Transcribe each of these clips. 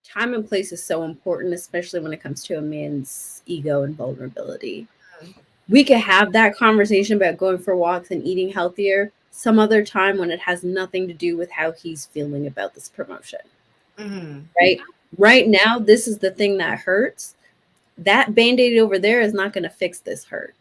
time and place is so important, especially when it comes to a man's ego and vulnerability. We could have that conversation about going for walks and eating healthier some other time when it has nothing to do with how he's feeling about this promotion. Mm-hmm. Right? Right now, this is the thing that hurts. That band aid over there is not going to fix this hurt.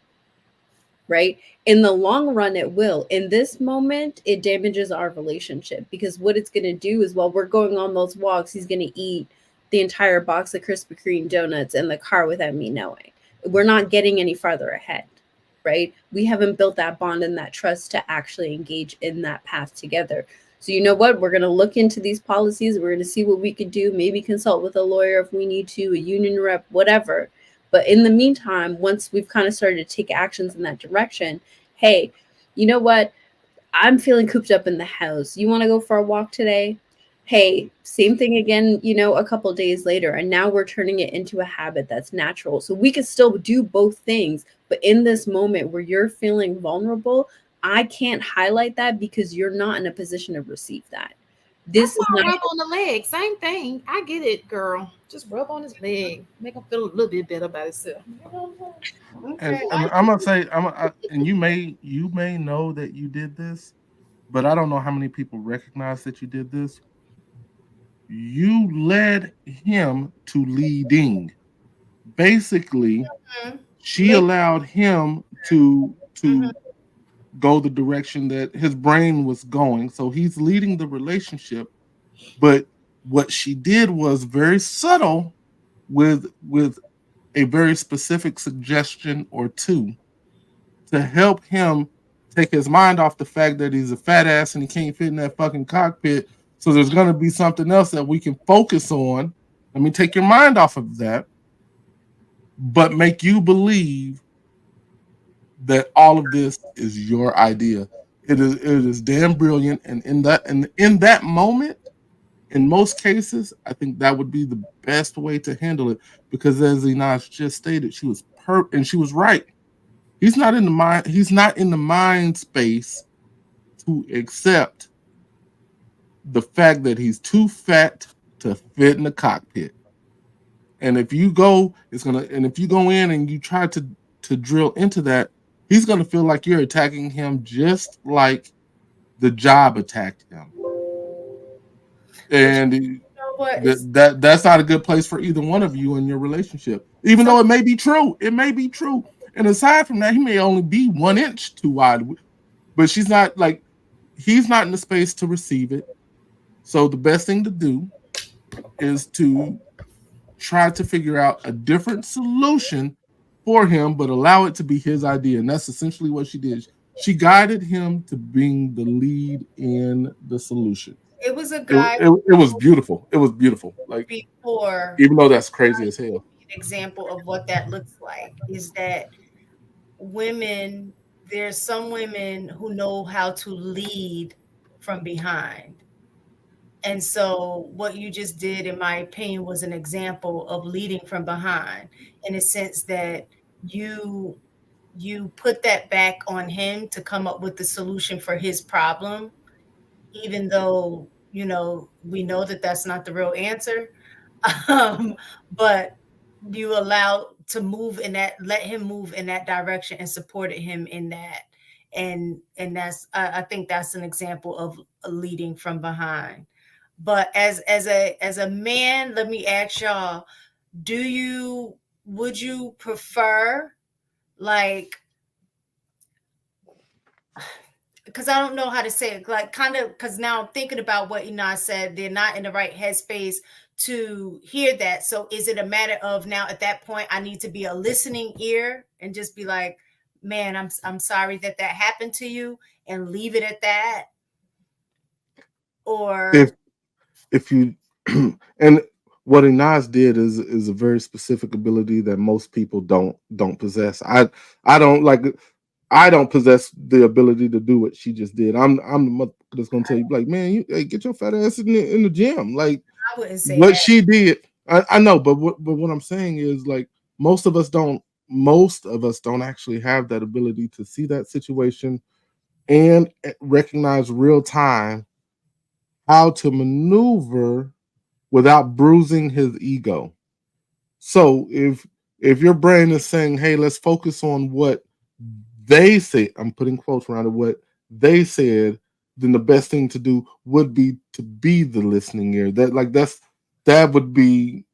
Right? In the long run, it will. In this moment, it damages our relationship because what it's going to do is while we're going on those walks, he's going to eat the entire box of Krispy Kreme donuts in the car without me knowing. We're not getting any farther ahead, right? We haven't built that bond and that trust to actually engage in that path together. So, you know what? We're going to look into these policies. We're going to see what we could do, maybe consult with a lawyer if we need to, a union rep, whatever. But in the meantime, once we've kind of started to take actions in that direction, hey, you know what? I'm feeling cooped up in the house. You want to go for a walk today? Hey, same thing again, a couple days later. And now we're turning it into a habit that's natural. So we can still do both things. But in this moment where you're feeling vulnerable, I can't highlight that because you're not in a position to receive that. I This is saw not. a rub on the leg. Same thing. I get it, girl. Just rub on his leg. Make him feel a little bit better about himself. You know what I'm saying? And Okay. and I'm gonna say, and you may know that you did this, but I don't know how many people recognize that you did this. You led him to leading. Basically, Mhm. she Make allowed him to mhm. go the direction that his brain was going. So he's leading the relationship, but what she did was very subtle with a very specific suggestion or two to help him take his mind off the fact that he's a fat ass and he can't fit in that fucking cockpit. So there's going to be something else that we can focus on. Let me take your mind off of that, but make you believe that all of this is your idea. It is damn brilliant, and in that moment, in most cases, I think that would be the best way to handle it because, as Inaj just stated, she was and she was right. He's not in the mind space to accept the fact that he's too fat to fit in the cockpit. And if you go in and you try to drill into that, he's gonna feel like you're attacking him just like the job attacked him. But you And know what? that's not a good place for either one of you in your relationship. Even Some though it may be true, it may be true. And aside from that, he may only be 1 inch too wide, but he's not in the space to receive it. So the best thing to do is to try to figure out a different solution for him, but allow it to be his idea. And that's essentially what she did. She guided him to being the lead in the solution. it was a It, guy it, it was beautiful. It was beautiful. Like, before even though that's crazy as hell. an example of what that looks like is that women, there's some women who know how to lead from behind. And so what you just did, in my opinion, was an example of leading from behind in a sense that you you put that back on him to come up with the solution for his problem, even though, we know that that's not the real answer. um, but you allow to move in that, let him move in that direction and supported him in that. And that's, I think that's an example of leading from behind. But as a man, let me ask y'all, do you would you prefer, like, because I don't know how to say it, like, kind of, because now I'm thinking about what Ina said, they're not in the right headspace to hear that. So is it a matter of now at that point I need to be a listening ear and just be like, man, I'm sorry that that happened to you, and leave it at that? Or If if you and what Inaz did is a very specific ability that most people don't possess. I don't possess the ability to do what she just did. I'm the mother that's gonna tell you, like, man, hey, get your fat ass in the gym. Like, I wouldn't say what that. she did, I know, but what I'm saying is, like, most of us don't actually have that ability to see that situation and recognize real time how to maneuver without bruising his ego. So if your brain is saying, "Hey, let's focus on what they say," I'm putting quotes around it, what they said, then the best thing to do would be to be the listening ear. That would be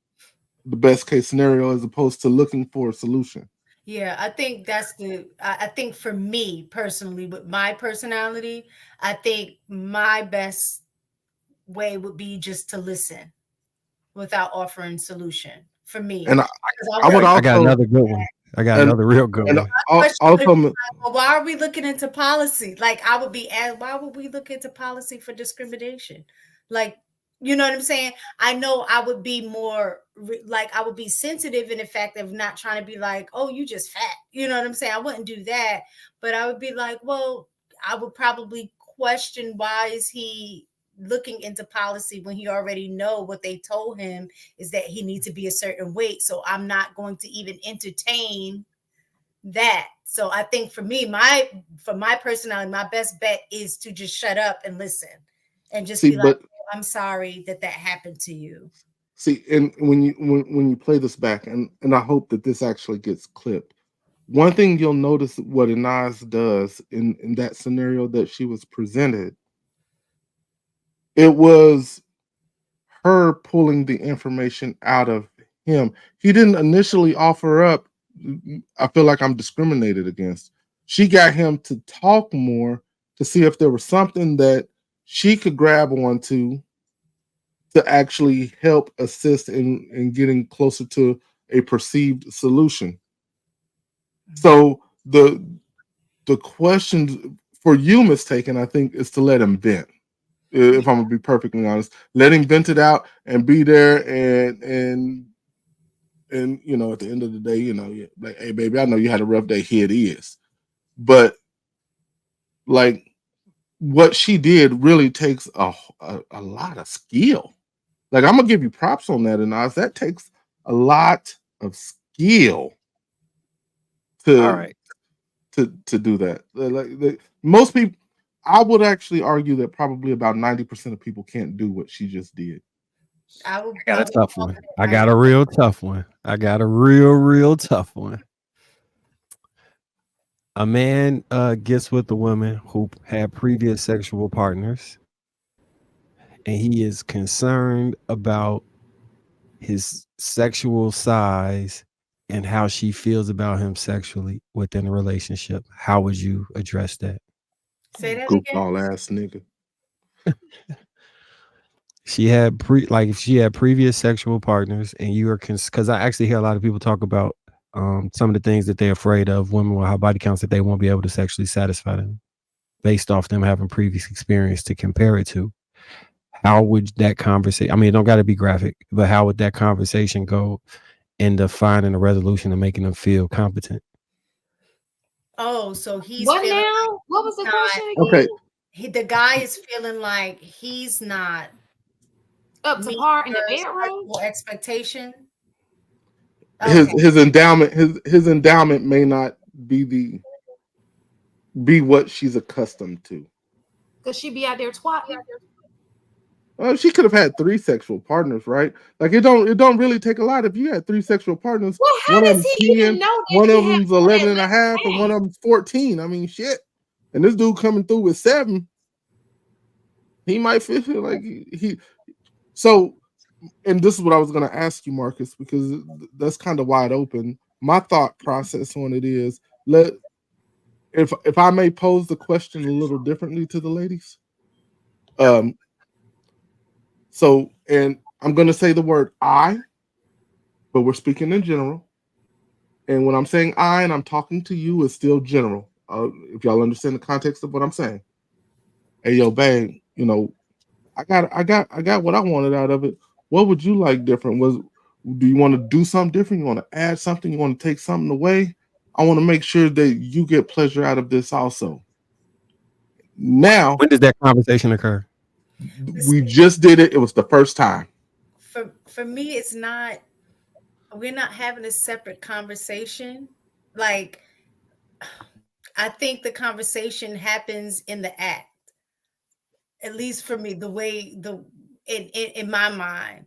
the best case scenario as opposed to looking for a solution. Yeah, I think that's I think for me personally, with my personality, I think my best way would be just to listen without offering solution for me. And Because I I would would I got also another good one. I got and another real good and one. question would be also like, well, why are we looking into policy? Like I would be asked, why would we look into policy for discrimination? Like, you know what I'm saying? I know I would be more like I would be sensitive in the fact of not trying to be like, oh, you just fat. You know what I'm saying? I wouldn't do that, but I would be like, well, I would probably question why is he looking into policy when he already know what they told him is that he needs to be a certain weight. So I'm not going to even entertain that. So I think for my personality, my best bet is to just shut up and listen and just see, be like, but oh, I'm sorry that that happened to you. see, and when you play this back, and I hope that this actually gets clipped. One thing you'll notice what Inaz does in that scenario that she was presented, it was her pulling the information out of him. He didn't initially offer up, I feel like I'm discriminated against. She got him to talk more to see if there was something that she could grab onto to actually help assist in getting closer to a perceived solution. So the question for you, mistaken, I think, is to let him vent. If I'm gonna be perfectly honest, let him vent it out and be there and at the end of the day, like, hey baby, I know you had a rough day. Here it is. But like what she did really takes a lot of skill. Like I'm gonna give you props on that, and Oz. That takes a lot of skill All to right. to do that. Most people, I would actually argue that probably about 90% of people can't do what she just did. I got I a would tough call one. it I right. got a real tough one. I got a real tough one. A man gets with a woman who had previous sexual partners, and he is concerned about his sexual size and how she feels about him sexually within a relationship. How would you address that? Say that again. Goofball ass nigga. She had if she had previous sexual partners, and you are because I actually hear a lot of people talk about some of the things that they're afraid of, women with high body counts, that they won't be able to sexually satisfy them based off them having previous experience to compare it to. How would that conversation? I mean, it don't got to be graphic, but how would that conversation go into finding a resolution and making them feel competent? Oh, so he's What feeling like now? What was he's the not question Okay, again? the guy is feeling like he's not Up to meeting par in the her bedroom? sexual expectation. his Okay. his endowment his endowment may not be what she's accustomed to. Cause she be out there twatting. She could have had three sexual partners, right? Like it don't really take a lot if you had three sexual partners. Well, One how of does them's he even 10, know that one she of had them's more 11 than and a less half, and one than? of them's 14. I mean, shit. And this dude coming through with 7, he might feel like he so and this is what I was going to ask you, Marcus, because that's kind of wide open. My thought process on it is, let if I may pose the question a little differently to the ladies. Um, and I'm going to say the word I, but we're speaking in general. And when I'm saying I and I'm talking to you, it's still general. If y'all understand the context of what I'm saying. Hey, yo, bang, I got what I wanted out of it. What would you like different? Do you want to do something different? You want to add something? You want to take something away? I want to make sure that you get pleasure out of this also. Now, When does that conversation occur? we just did it. It was the first time. For me, it's not. We're not having a separate conversation. Like I think the conversation happens in the act. At least for me, the way in my mind.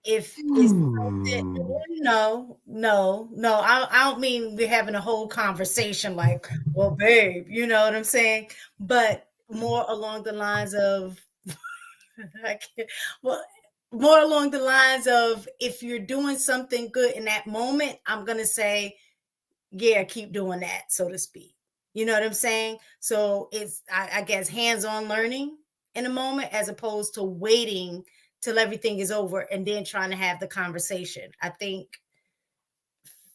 if it's something, no, I don't mean we're having a whole conversation like, well, babe, you know what I'm saying? But more along the lines of, I can't, well, more along the lines of, if you're doing something good in that moment, I'm going to say, yeah, keep doing that, so to speak. You know what I'm saying? So it's, I guess, hands-on learning in a moment, as opposed to waiting till everything is over and then trying to have the conversation. I think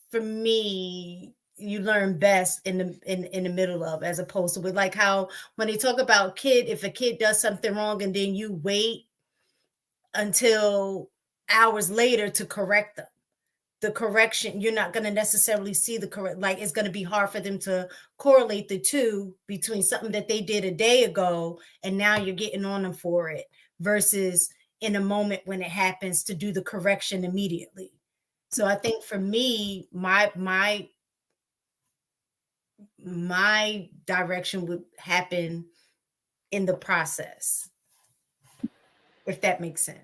for me, you learn best in the middle of, as opposed to with, like, how when they talk about kid, if a kid does something wrong and then you wait until hours later to correct them, the correction, you're not going to necessarily see the correct, like, it's going to be hard for them to correlate the two between something that they did a day ago and now you're getting on them for it, versus in a moment when it happens to do the correction immediately. So I think for me, my direction would happen in the process, if that makes sense.